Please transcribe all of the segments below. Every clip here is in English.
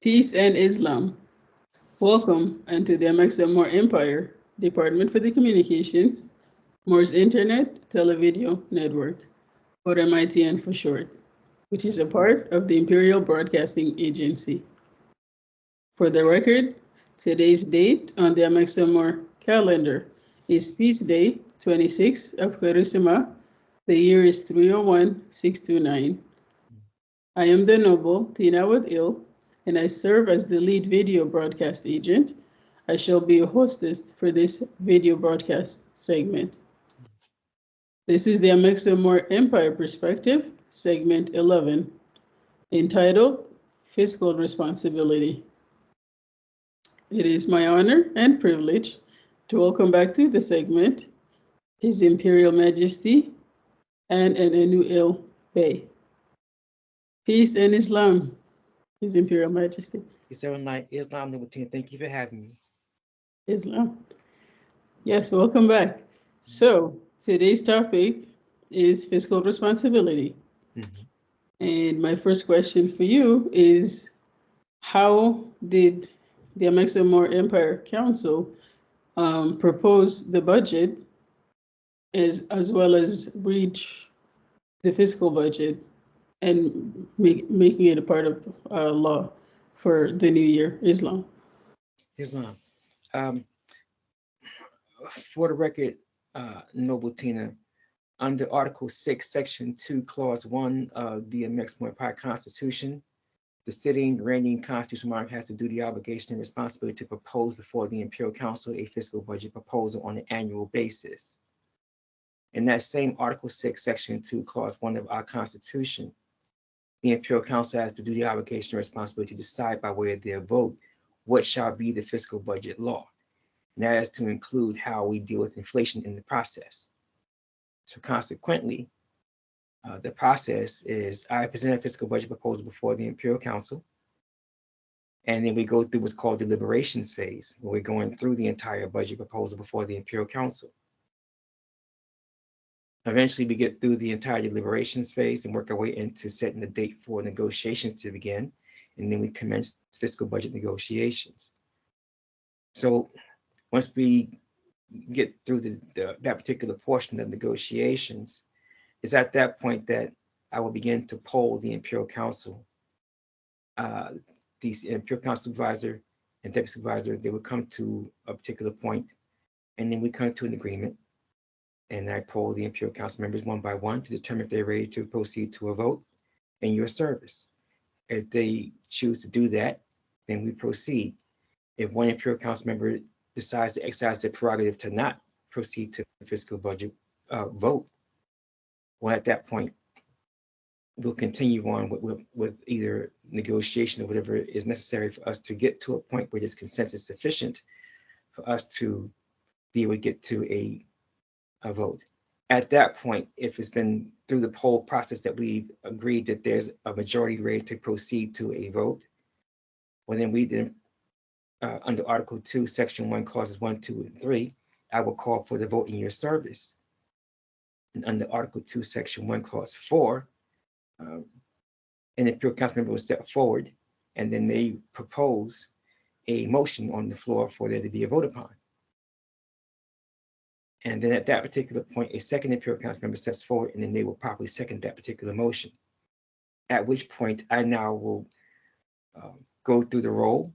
Peace and Islam. Welcome into the Amexem-Moor-Empire, Department for the Communications, Moore's Internet Televideo Network, or M.I.T.N for short, which is a part of the Imperial Broadcasting Agency. For the record, today's date on the Amexem-Moor calendar is Peace Day, 26th of Karusima. The year is 301629. I am the Noble Tina Il, and I serve as the lead video broadcast agent. I shall be a hostess for this video broadcast segment. This is the Amexem-Moor-Empire Perspective, segment 11, entitled Fiscal Responsibility. It is my honor and privilege to welcome back to the segment His Imperial Majesty and Anu Bey. Peace and Islam, His Imperial Majesty. Islam, Noble Tina, thank you for having me. Islam. Yes, welcome back. So today's topic is fiscal responsibility. And my first question for you is, how did the Amexem-Moor-Empire Council propose the budget as well as reach the fiscal budget and making it a part of law for the new year, Islam? Islam. For the record, Noble Tina, under Article 6, Section 2, Clause 1 of the Amexem-Moor-Empire Constitution, the sitting, reigning constitutional monarch has the duty, obligation, and responsibility to propose before the Imperial Council a fiscal budget proposal on an annual basis. In that same Article 6, Section 2, Clause 1 of our Constitution, the Imperial Council has the duty, obligation, and responsibility to decide by way of their vote what shall be the fiscal budget law. And that is to include how we deal with inflation in the process. So consequently, the process is I present a fiscal budget proposal before the Imperial Council, and then we go through what's called the deliberations phase, where we're going through the entire budget proposal before the Imperial Council. Eventually, we get through the entire deliberations phase and work our way into setting the date for negotiations to begin, and then we commence fiscal budget negotiations. So once we get through that particular portion of negotiations, it's at that point that I will begin to poll the Imperial Council. The Imperial Council supervisor and deputy supervisor, they would come to a particular point, and then we come to an agreement. And I poll the Imperial Council members one by one to determine if they're ready to proceed to a vote in your service. If they choose to do that, then we proceed. If one Imperial Council member decides to exercise their prerogative to not proceed to the fiscal budget vote, well, at that point, we'll continue on with either negotiation or whatever is necessary for us to get to a point where there's consensus sufficient for us to be able to get to a vote. At that point, if it's been through the poll process that we've agreed that there's a majority ready to proceed to a vote, well, then we then, under Article 2, Section 1, Clauses 1, 2, and 3, I will call for the vote in your service. And under Article 2, Section 1, Clause 4, an Imperial Council member will step forward, and then they propose a motion on the floor for there to be a vote upon. And then at that particular point, a second Imperial Council member steps forward, and then they will properly second that particular motion. At which point, I now will go through the roll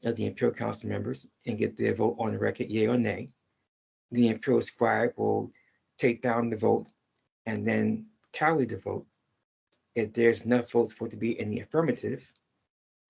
of the Imperial Council members and get their vote on the record, yea or nay. The Imperial Scribe will take down the vote and then tally the vote. If there's enough votes for it to be in the affirmative,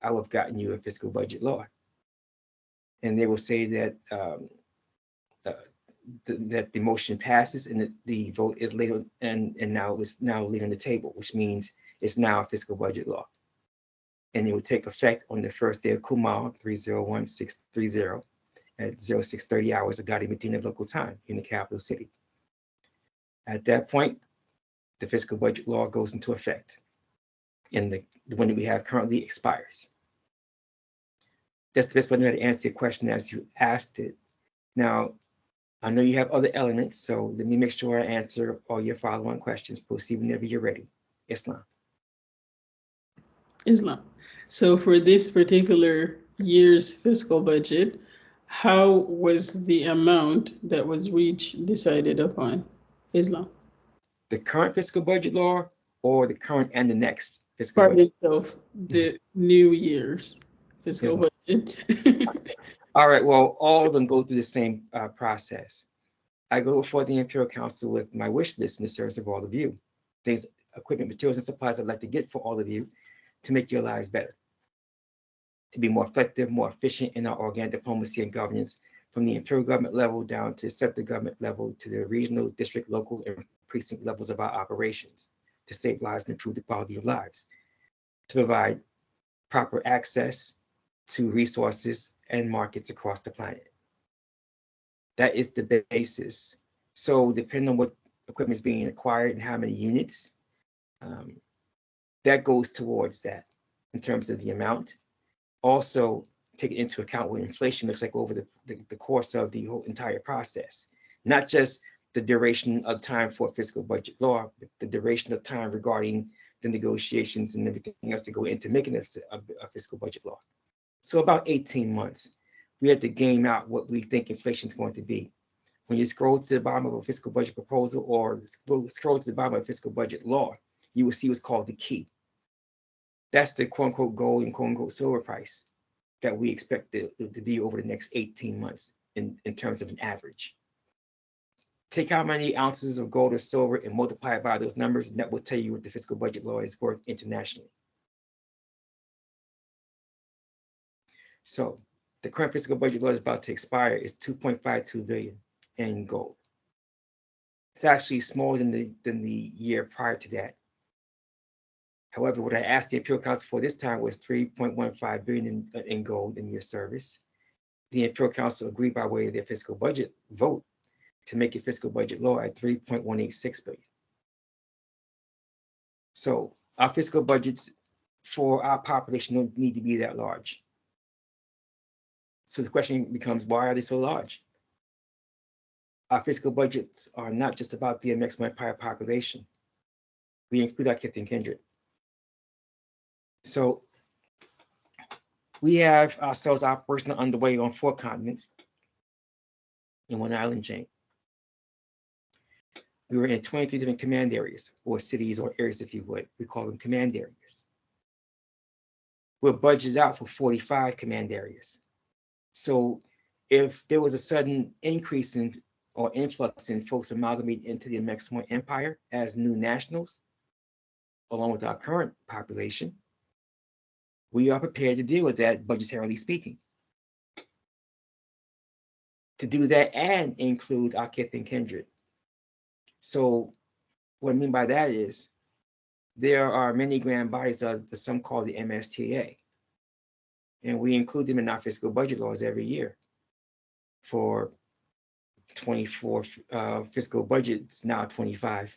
I will have gotten you a fiscal budget law. And they will say that that the motion passes and that the vote is later and now it's now laid on the table, which means it's now a fiscal budget law. And it will take effect on the first day of Kumal 301630 at 0630 hours of Gadi Medina local time in the capital city. At that point, the fiscal budget law goes into effect, and the one that we have currently expires. That's the best way to answer your question as you asked it. Now, I know you have other elements, so let me make sure I answer all your follow-on questions. Proceed whenever you're ready. Islam. Islam. So for this particular year's fiscal budget, how was the amount that was reached decided upon? Islam. The current fiscal budget law or the current and the next fiscal Pardon budget? itself, the New Year's fiscal Yes. budget. All right, well, all of them go through the same process. I go before the Imperial Council with my wish list in the service of all of you. Things, equipment, materials, and supplies I'd like to get for all of you to make your lives better, to be more effective, more efficient in our organic diplomacy and governance, from the imperial government level down to central government level to the regional, district, local, and precinct levels of our operations, to save lives and improve the quality of lives, to provide proper access to resources and markets across the planet. That is the basis. So depending on what equipment is being acquired and how many units, that goes towards that in terms of the amount. Also, take into account what inflation looks like over the course of the whole entire process, not just the duration of time for fiscal budget law, but the duration of time regarding the negotiations and everything else to go into making a fiscal budget law. So about 18 months, we have to game out what we think inflation is going to be. When you scroll to the bottom of a fiscal budget proposal or scroll to the bottom of a fiscal budget law, you will see what's called the key. That's the quote unquote gold and quote unquote silver price that we expect to be over the next 18 months in terms of an average. Take how many ounces of gold or silver and multiply it by those numbers, and that will tell you what the fiscal budget law is worth internationally. So the current fiscal budget law is about to expire is 2.52 billion in gold. It's actually smaller than the year prior to that. However, what I asked the Imperial Council for this time was 3.15 billion in gold in your service. The Imperial Council agreed by way of their fiscal budget vote to make a fiscal budget law at 3.186 billion. So our fiscal budgets for our population don't need to be that large. So the question becomes, why are they so large? Our fiscal budgets are not just about the Amexem-Moor-Empire population. We include our kith and kindred. So we have ourselves operational underway on 4 continents in 1 island chain. We were in 23 different command areas, or cities or areas, if you would. We call them command areas. We're budgeted out for 45 command areas. So if there was a sudden increase in or influx in folks amalgamating into the Amexem-Moor-Empire as new nationals, along with our current population, we are prepared to deal with that, budgetarily speaking. To do that and include our kith and kindred. So what I mean by that is there are many grand bodies of some called the MSTA, and we include them in our fiscal budget laws every year for 24 fiscal budgets, now 25,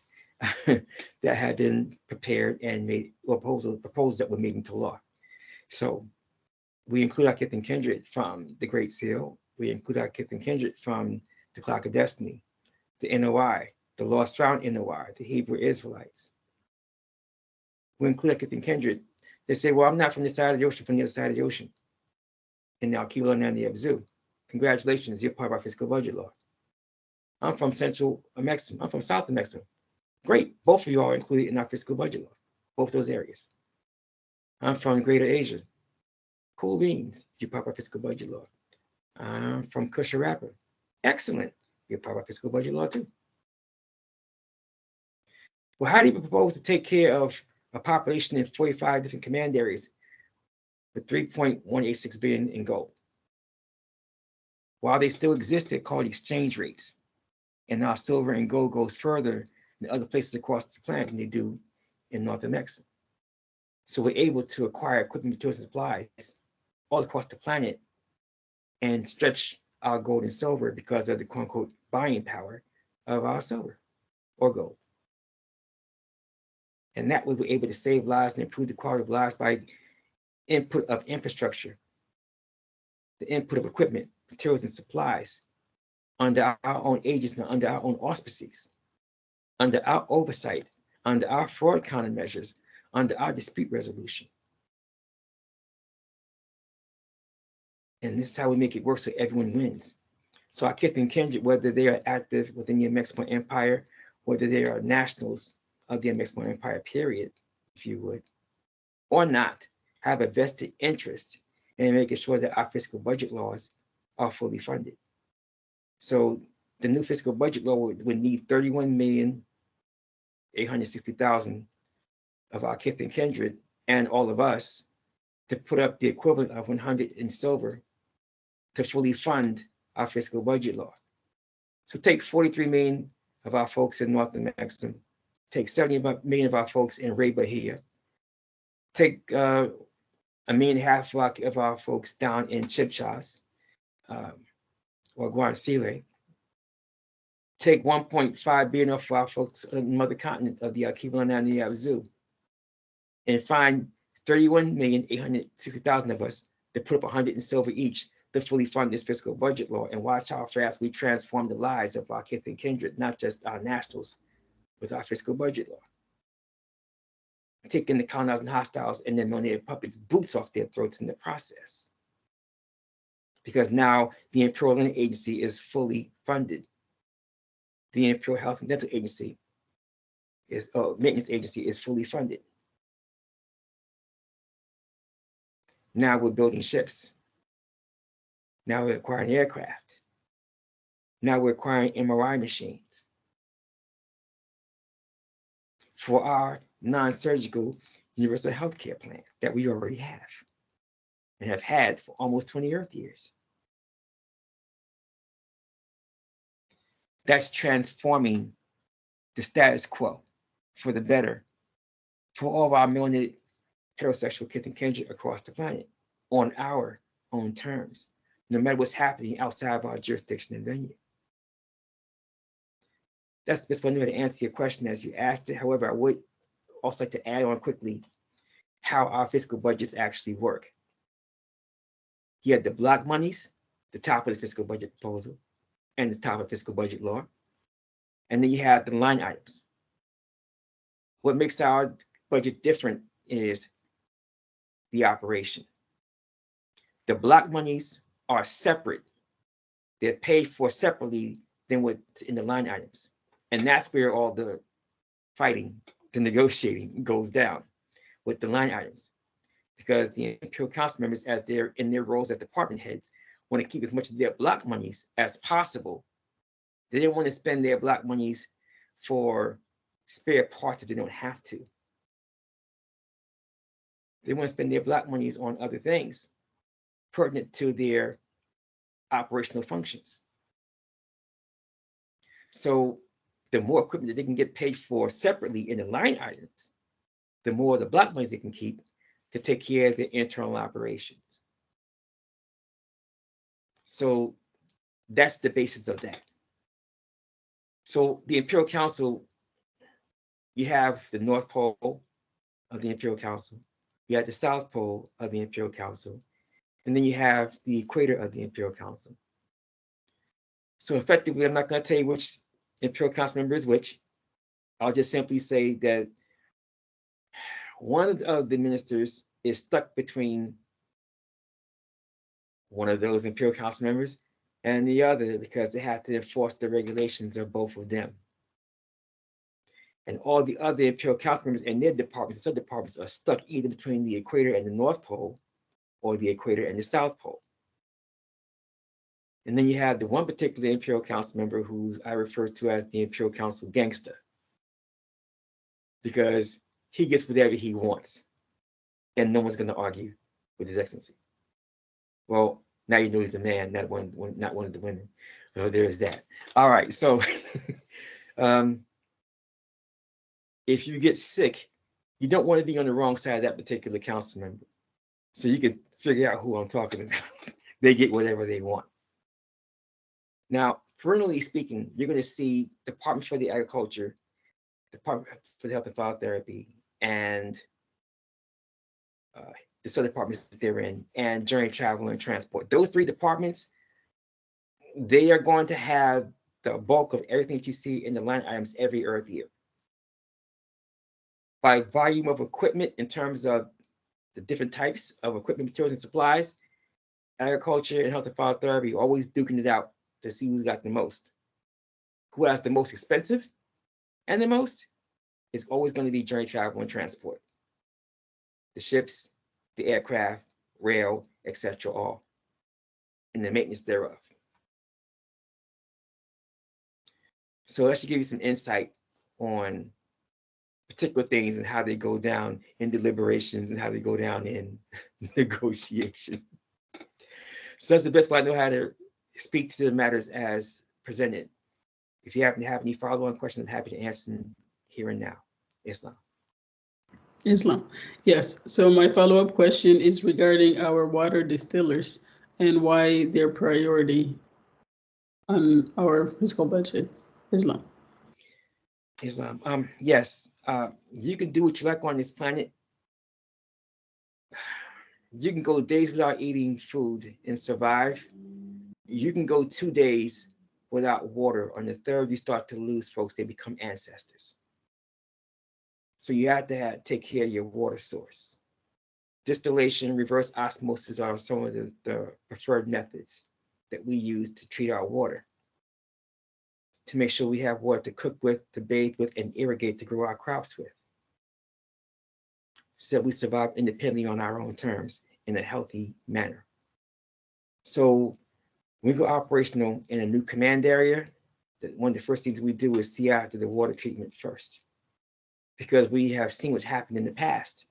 that have been prepared and made, or proposals that were made into law. So we include our kith and kindred from the Great Seal. We include our kith and kindred from the Clock of Destiny, the NOI, the Lost Found NOI, the Hebrew Israelites. We include our kith and kindred. They say, well, I'm not from this side of the ocean, from the other side of the ocean. And now Kilo and the Abzu. Congratulations, you're part of our fiscal budget law. I'm from Central Amexem. I'm from South Amexem. Great, both of you are included in our fiscal budget law, both those areas. I'm from Greater Asia. Cool beans, you're part of our fiscal budget law. I'm from Kusharapa. Excellent, you're part of our fiscal budget law too. Well, how do you propose to take care of a population in 45 different command areas with 3.186 billion in gold? While they still exist, they're called exchange rates. And our silver and gold goes further in other places across the planet than they do in North America. So we're able to acquire equipment, materials, and supplies all across the planet and stretch our gold and silver because of the quote unquote buying power of our silver or gold. And that way we're able to save lives and improve the quality of lives by input of infrastructure, the input of equipment, materials, and supplies under our own agency, under our own auspices, under our oversight, under our fraud countermeasures, under our dispute resolution. And this is how we make it work so everyone wins. So our kith and kindred, whether they are active within the Amexem-Moor-Empire, whether they are nationals of the Amexem-Moor-Empire, period, if you would, or not, have a vested interest in making sure that our fiscal budget laws are fully funded. So the new fiscal budget law would need 31,860,000 of our kith and kindred and all of us to put up the equivalent of 100 in silver to fully fund our fiscal budget law. So take 43 million of our folks in North Amexem, take 70 million of our folks in Ray Bahia, take 1.5 million of our folks down in Chipchas or Guancile, take 1.5 billion of our folks on the mother continent of the Kivu and the Zoo, and find 31,860,000 of us to put up 100 in silver each to fully fund this fiscal budget law, and watch how fast we transform the lives of our kith and kindred, not just our nationals, with our fiscal budget law. Taking the colonizers and hostiles and then melanated puppets' boots off their throats in the process. Because now the Imperial Land Agency is fully funded. The Imperial Health and Dental Agency is, Maintenance Agency is fully funded. Now we're building ships. Now we're acquiring aircraft. Now we're acquiring MRI machines for our non-surgical universal health care plan that we already have and have had for almost 20 Earth years. That's transforming the status quo for the better for all of our melanated heterosexual kith and kindred across the planet on our own terms, no matter what's happening outside of our jurisdiction and venue. That's the best way I know how to answer your question as you asked it. However, I would also like to add on quickly how our fiscal budgets actually work. You have the block monies, the top of the fiscal budget proposal, and the top of fiscal budget law. And then you have the line items. What makes our budgets different is the operation. The block monies are separate. They're paid for separately than what's in the line items. And that's where all the fighting, the negotiating goes down with the line items. Because the Imperial Council members, as they're in their roles as department heads, want to keep as much of their block monies as possible. They don't want to spend their block monies for spare parts if they don't have to. They want to spend their block monies on other things pertinent to their operational functions. So the more equipment that they can get paid for separately in the line items, the more the block monies they can keep to take care of their internal operations. So that's the basis of that. So the Imperial Council, you have the North Pole of the Imperial Council, you have the South Pole of the Imperial Council, and then you have the equator of the Imperial Council. So effectively, I'm not going to tell you which Imperial Council member is which. I'll just simply say that one of the ministers is stuck between one of those Imperial Council members and the other because they have to enforce the regulations of both of them. And all the other Imperial Council members and their departments and sub-departments are stuck either between the equator and the North Pole or the equator and the South Pole. And then you have the one particular Imperial Council member who I refer to as the Imperial Council gangster, because he gets whatever he wants and no one's going to argue with His Excellency. Well, now you know he's a man, not one of the women. So there is that. All right, so if you get sick, you don't want to be on the wrong side of that particular council member. So you can figure out who I'm talking about. They get whatever they want. Now, perennially speaking, you're going to see Department for the Agriculture, Department for the Health and File Therapy, and the other departments they're in, and Journey, Travel, and Transport. Those three departments, they are going to have the bulk of everything that you see in the line items every Earth year. By volume of equipment in terms of the different types of equipment, materials, and supplies, agriculture and health and farm therapy, always duking it out to see who's got the most. Who has the most expensive and the most is always going to be journey travel and transport. The ships, the aircraft, rail, etc., all, and the maintenance thereof. So that should give you some insight on particular things and how they go down in deliberations and how they go down in negotiation. So that's the best way I know how to speak to the matters as presented. If you happen to have any follow-on questions, I'm happy to answer them here and now. Islam. Yes. So my follow-up question is regarding our water distillers and why they're priority on our fiscal budget. Islam. Yes. You can do what you like on this planet. You can go days without eating food and survive. You can go 2 days without water. On the third, you start to lose folks. They become ancestors. So you have to take care of your water source. Distillation, reverse osmosis are some of the preferred methods that we use to treat our water, to make sure we have water to cook with, to bathe with, and irrigate to grow our crops with, so we survive independently on our own terms in a healthy manner. So when we go operational in a new command area, one of the first things we do is see after the water treatment first, because we have seen what's happened in the past.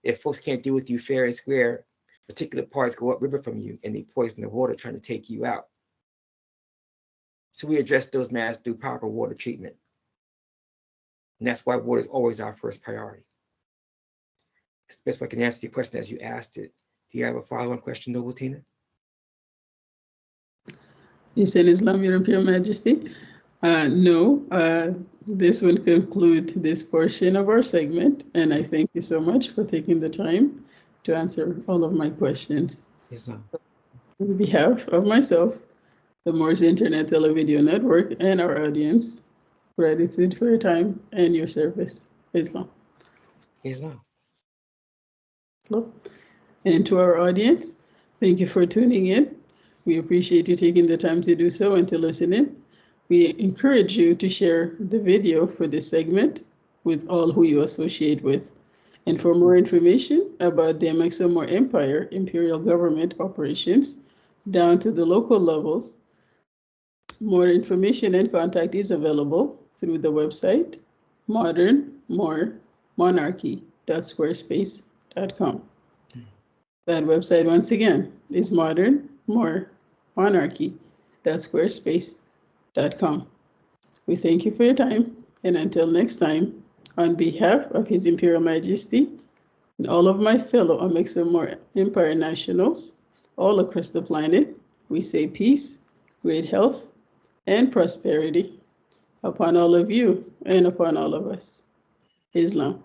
If folks can't deal with you fair and square, particular parts go upriver from you and they poison the water trying to take you out. So we address those matters through proper water treatment. And that's why water is always our first priority. That's the best way I can answer your question as you asked it. Do you have a follow-on question, Noble Tina? Peace and Islam, Your Imperial Majesty. No, this will conclude this portion of our segment, and I thank you so much for taking the time to answer all of my questions. Yes, ma'am. On behalf of myself, the Moors Internet Televideo Network, and our audience, gratitude for your time and your service. Islam. Islam. And to our audience, thank you for tuning in. We appreciate you taking the time to do so and to listen in. We encourage you to share the video for this segment with all who you associate with. And for more information about the Amexem-Moor-Empire imperial government operations down to the local levels, more information and contact is available through the website modernmoormonarchy.squarespace.com. That website, once again, is modernmoormonarchy.squarespace.com. We thank you for your time, and until next time, on behalf of His Imperial Majesty and all of my fellow Amexem-Moor-Empire nationals all across the planet, we say peace, great health, and prosperity upon all of you and upon all of us. Islam.